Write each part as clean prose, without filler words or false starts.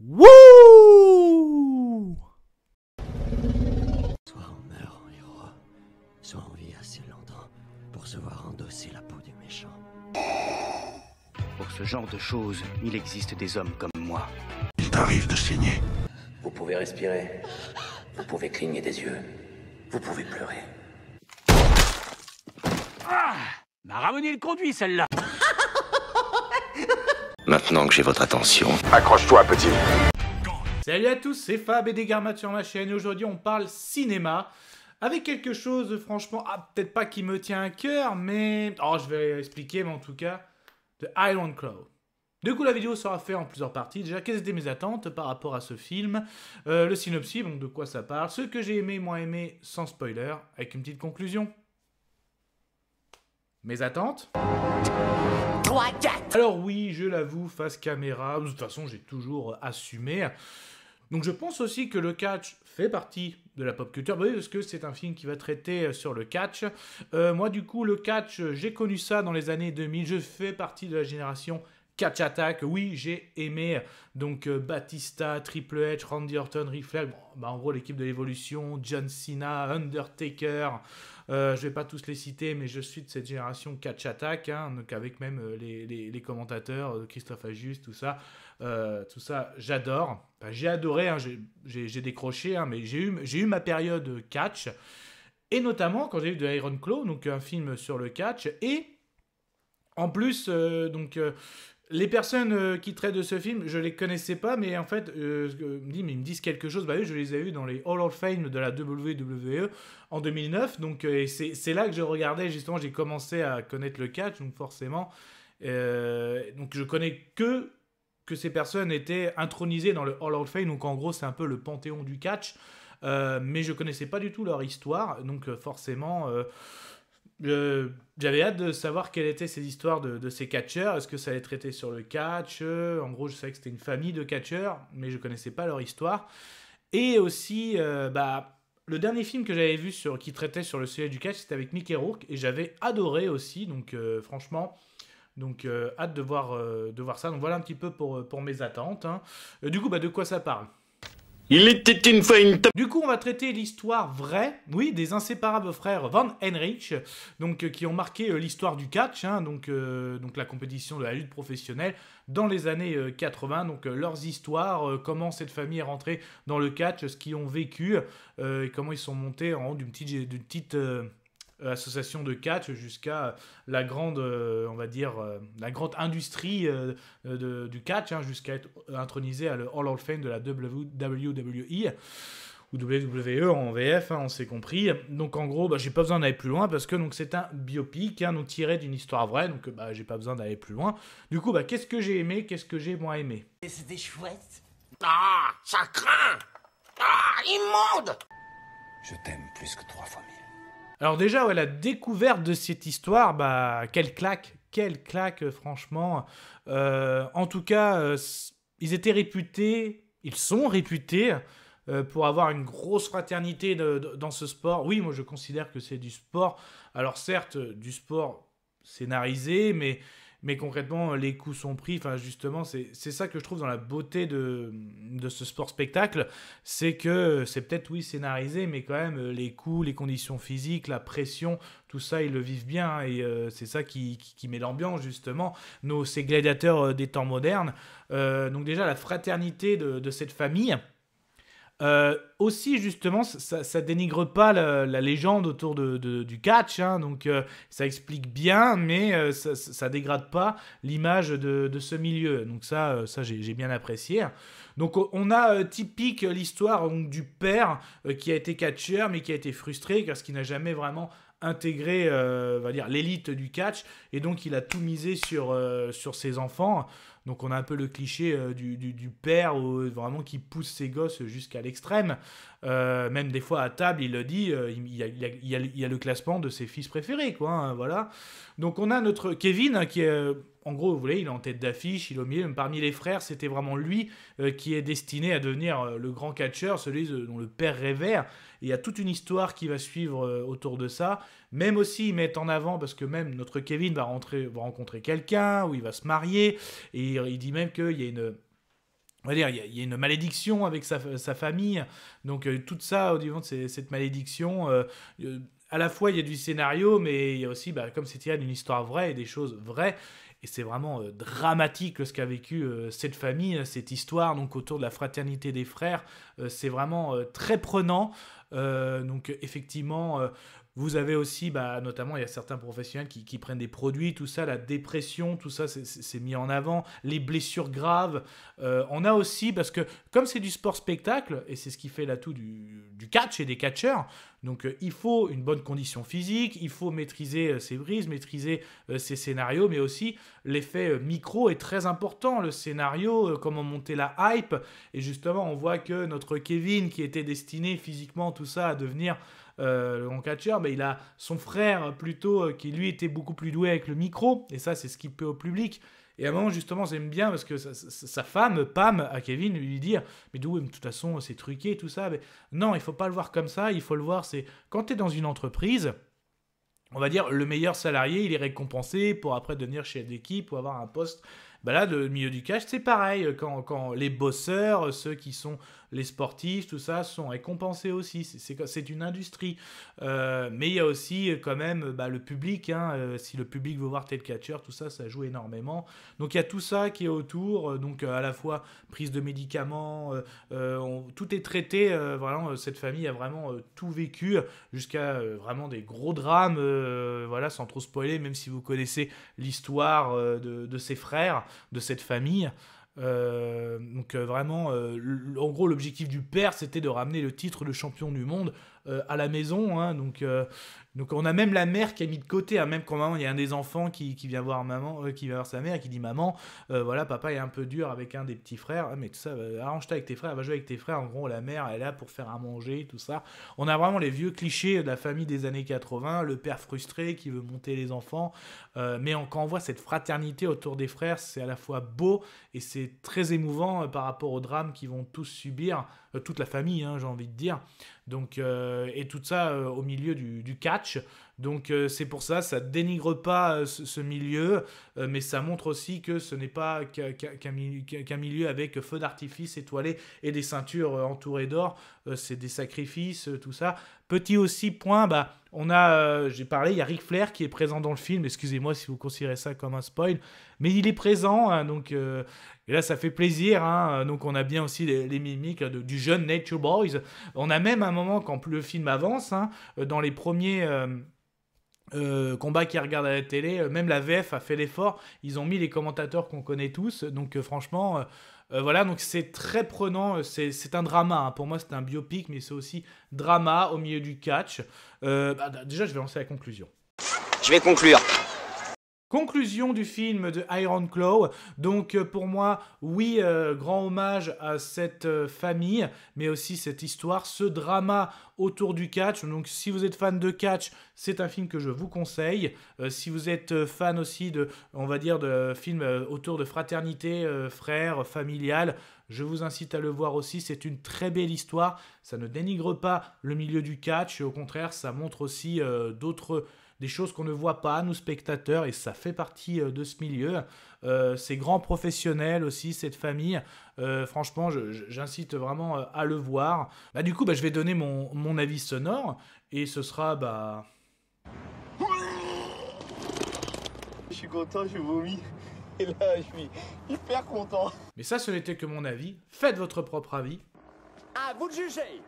Wouh! Soit on meurt en héros, soit on vit assez longtemps pour se voir endosser la peau du méchant. Pour ce genre de choses, il existe des hommes comme moi. Il t'arrive de saigner. Vous pouvez respirer, vous pouvez cligner des yeux, vous pouvez pleurer. Ah! M'a ramené le conduit, celle-là. Maintenant que j'ai votre attention, Accroche-toi, petit. Salut à tous, c'est Fab et Desgarmat sur ma chaîne et aujourd'hui on parle cinéma avec quelque chose franchement, peut-être pas qui me tient à cœur, mais... je vais expliquer, mais en tout cas, de Iron Claw. Du coup, la vidéo sera faite en plusieurs parties. Déjà, quelles étaient mes attentes par rapport à ce film, le synopsis, donc de quoi ça parle, ce que j'ai aimé, moins aimé, sans spoiler, avec une petite conclusion. Mes attentes 3, 4. Alors oui, je l'avoue, face caméra, de toute façon j'ai toujours assumé. Donc je pense aussi que le catch fait partie de la pop culture, parce que c'est un film qui va traiter sur le catch. Moi du coup, le catch, j'ai connu ça dans les années 2000, je fais partie de la génération Catch Attack. Oui, j'ai aimé donc Batista, Triple H, Randy Orton, Ric Flair, en gros l'équipe de l'évolution, John Cena, Undertaker. Je vais pas tous les citer, mais je suis de cette génération Catch Attack, donc avec même les commentateurs, Christophe Ajus, tout ça, j'adore. Enfin, j'ai adoré, j'ai décroché, mais j'ai eu ma période catch, et notamment quand j'ai eu de Iron Claw, donc un film sur le catch, et en plus, les personnes qui traitent de ce film, je les connaissais pas, mais en fait, ils me disent quelque chose. Bah oui, je les ai vus dans les Hall of Fame de la WWE en 2009. Donc, c'est là que je regardais, justement, j'ai commencé à connaître le catch, donc forcément. Donc, je connais que ces personnes étaient intronisées dans le Hall of Fame. Donc, en gros, c'est un peu le panthéon du catch. Mais je connaissais pas du tout leur histoire. Donc, forcément... j'avais hâte de savoir quelles étaient ces histoires de ces catcheurs. Est-ce que ça allait traiter sur le catch? En gros, je savais que c'était une famille de catcheurs, mais je connaissais pas leur histoire. Et aussi, le dernier film que j'avais vu qui traitait sur le sujet du catch, c'était avec Mickey Rourke, et j'avais adoré aussi. Donc, franchement, hâte de voir ça. Donc, voilà un petit peu pour mes attentes. Du coup, de quoi ça parle? Il était une fois une Du coup, on va traiter l'histoire vraie, oui, des inséparables frères Van Henrich, qui ont marqué l'histoire du catch, donc la compétition de la lutte professionnelle dans les années 80. Donc leurs histoires, comment cette famille est rentrée dans le catch, ce qu'ils ont vécu, et comment ils sont montés en haut d'une petite association de catch jusqu'à la grande, la grande industrie du catch, jusqu'à être intronisé à le Hall of Fame de la WWE ou WWE en VF, on s'est compris. Donc en gros, j'ai pas besoin d'aller plus loin parce que c'est un biopic, donc tiré d'une histoire vraie, donc j'ai pas besoin d'aller plus loin. Du coup, qu'est-ce que j'ai aimé, qu'est-ce que j'ai moins aimé? C'était chouette. Ah, ça craint. Ah, immonde. je t'aime plus que 3 fois 1000. Alors déjà, la découverte de cette histoire, quelle claque, franchement. En tout cas, ils sont réputés pour avoir une grosse fraternité dans ce sport. Oui, moi je considère que c'est du sport. Alors certes, du sport scénarisé, mais concrètement, les coups sont pris. Enfin, justement, c'est ça que je trouve dans la beauté de ce sport-spectacle. C'est que c'est peut-être, oui, scénarisé, mais quand même, les coups, les conditions physiques, la pression, tout ça, ils le vivent bien. Et c'est ça qui met l'ambiance, justement. Ces gladiateurs des temps modernes. Donc déjà, la fraternité de cette famille. Aussi, justement, ça dénigre pas la légende autour du catch, donc ça explique bien, mais ça dégrade pas l'image de ce milieu. Donc ça j'ai bien apprécié. Donc on a typique l'histoire du père qui a été catcheur, mais qui a été frustré parce qu'il n'a jamais vraiment intégré l'élite du catch, et donc il a tout misé sur ses enfants. Donc on a un peu le cliché du père vraiment qui pousse ses gosses jusqu'à l'extrême. Même des fois à table, il le dit, il y a le classement de ses fils préférés, quoi. Voilà. Donc on a notre Kevin qui est, en gros, vous voyez, il est en tête d'affiche, il est au milieu. Parmi les frères, c'était vraiment lui qui est destiné à devenir le grand catcheur, celui dont le père rêvait. Et il y a toute une histoire qui va suivre autour de ça. Même aussi, ils mettent en avant, parce que même notre Kevin va rencontrer quelqu'un, ou il va se marier, et il dit même qu'il y a on va dire, il y a une malédiction avec sa famille, donc tout ça au niveau de cette malédiction, à la fois il y a du scénario, mais il y a aussi, comme c'est tiré d'une histoire vraie et des choses vraies, et c'est vraiment dramatique ce qu'a vécu cette famille, cette histoire donc autour de la fraternité des frères, c'est vraiment très prenant, donc effectivement... vous avez aussi, notamment, il y a certains professionnels qui prennent des produits, tout ça, la dépression, tout ça, c'est mis en avant, les blessures graves. On a aussi, parce que comme c'est du sport-spectacle, et c'est ce qui fait l'atout du catch et des catcheurs, donc il faut une bonne condition physique, il faut maîtriser ses brises, maîtriser ses scénarios, mais aussi l'effet micro est très important, le scénario, comment monter la hype, et justement, on voit que notre Kevin, qui était destiné physiquement, tout ça, à devenir... le grand catcheur, il a son frère plutôt qui lui était beaucoup plus doué avec le micro, et ça c'est ce qu'il peut au public. Et à un moment justement j'aime bien parce que sa femme Pam à Kevin lui dit mais d'où de toute façon c'est truqué tout ça, mais non, il faut pas le voir comme ça, il faut le voir, c'est quand tu es dans une entreprise, on va dire le meilleur salarié il est récompensé pour après devenir chef d'équipe ou avoir un poste. Là, le milieu du catch, c'est pareil. Quand les bosseurs, ceux qui sont les sportifs, tout ça, sont récompensés aussi. C'est une industrie. Mais il y a aussi quand même le public. Si le public veut voir tel catcheur, tout ça, ça joue énormément. Donc il y a tout ça qui est autour. Donc à la fois prise de médicaments, tout est traité. Vraiment, cette famille a vraiment tout vécu jusqu'à vraiment des gros drames. Sans trop spoiler, même si vous connaissez l'histoire de ses frères, de cette famille. Vraiment, en gros, l'objectif du père, c'était de ramener le titre de champion du monde à la maison. Donc on a même la mère qui a mis de côté, même quand maman, il y a un des enfants qui vient voir maman, qui vient voir sa mère et qui dit maman, papa est un peu dur avec un des petits frères, mais tout ça, arrange-toi avec tes frères, va jouer avec tes frères. En gros, la mère elle est là pour faire à manger, tout ça. On a vraiment les vieux clichés de la famille des années 80, le père frustré qui veut monter les enfants, mais quand on voit cette fraternité autour des frères, c'est à la fois beau et c'est très émouvant par rapport au drame qu'ils vont tous subir, toute la famille, j'ai envie de dire. Donc, et tout ça au milieu du catch. Donc c'est pour ça dénigre pas ce milieu, mais ça montre aussi que ce n'est pas qu'un milieu avec feu d'artifice étoilé et des ceintures entourées d'or, c'est des sacrifices, tout ça. Petit aussi point, on a, j'ai parlé, il y a Ric Flair qui est présent dans le film, excusez-moi si vous considérez ça comme un spoil, mais il est présent, donc et là ça fait plaisir, donc on a bien aussi les mimiques du jeune Nature Boys. On a même un moment quand le film avance, dans les premiers... combat qui regarde à la télé, même la VF a fait l'effort, ils ont mis les commentateurs qu'on connaît tous, donc franchement donc c'est très prenant, c'est un drama, pour moi c'est un biopic, mais c'est aussi drama au milieu du catch. Déjà je vais lancer la conclusion. Je vais conclure. Conclusion du film de Iron Claw. Donc pour moi, oui, grand hommage à cette famille, mais aussi cette histoire, ce drama autour du catch. Donc si vous êtes fan de catch, c'est un film que je vous conseille. Si vous êtes fan aussi de films autour de fraternité, frères, familial, je vous incite à le voir aussi. C'est une très belle histoire. Ça ne dénigre pas le milieu du catch. Au contraire, ça montre aussi des choses qu'on ne voit pas, nous spectateurs, et ça fait partie de ce milieu. Ces grands professionnels aussi, cette famille, franchement, j'incite vraiment à le voir. Du coup, je vais donner mon avis sonore, et ce sera... Je suis content, je vomis, et là, je suis hyper content. Mais ça, ce n'était que mon avis. Faites votre propre avis. À vous de juger.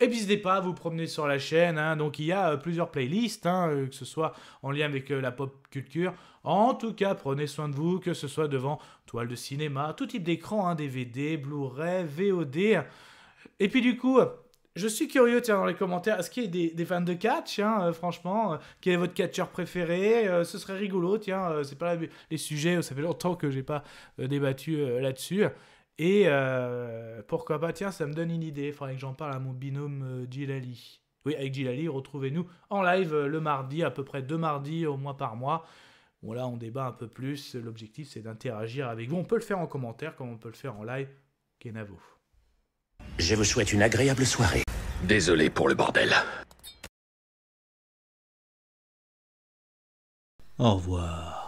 Et n'hésitez pas à vous promener sur la chaîne, donc il y a plusieurs playlists, que ce soit en lien avec la pop culture. En tout cas, prenez soin de vous, que ce soit devant toile de cinéma, tout type d'écran, DVD, Blu-ray, VOD. Et puis du coup, je suis curieux, dans les commentaires, est-ce qu'il y a des fans de catch, franchement, quel est votre catcheur préféré, ce serait rigolo, c'est pas les sujets, ça fait longtemps que j'ai pas débattu là-dessus. Et pourquoi pas, ça me donne une idée, il faudrait que j'en parle à mon binôme Djilali. Oui, avec Djilali, retrouvez-nous en live le mardi, à peu près 2 mardis au moins par mois. Bon là, on débat un peu plus, l'objectif c'est d'interagir avec vous. On peut le faire en commentaire, comme on peut le faire en live. Kenavo. Je vous souhaite une agréable soirée. Désolé pour le bordel. Au revoir.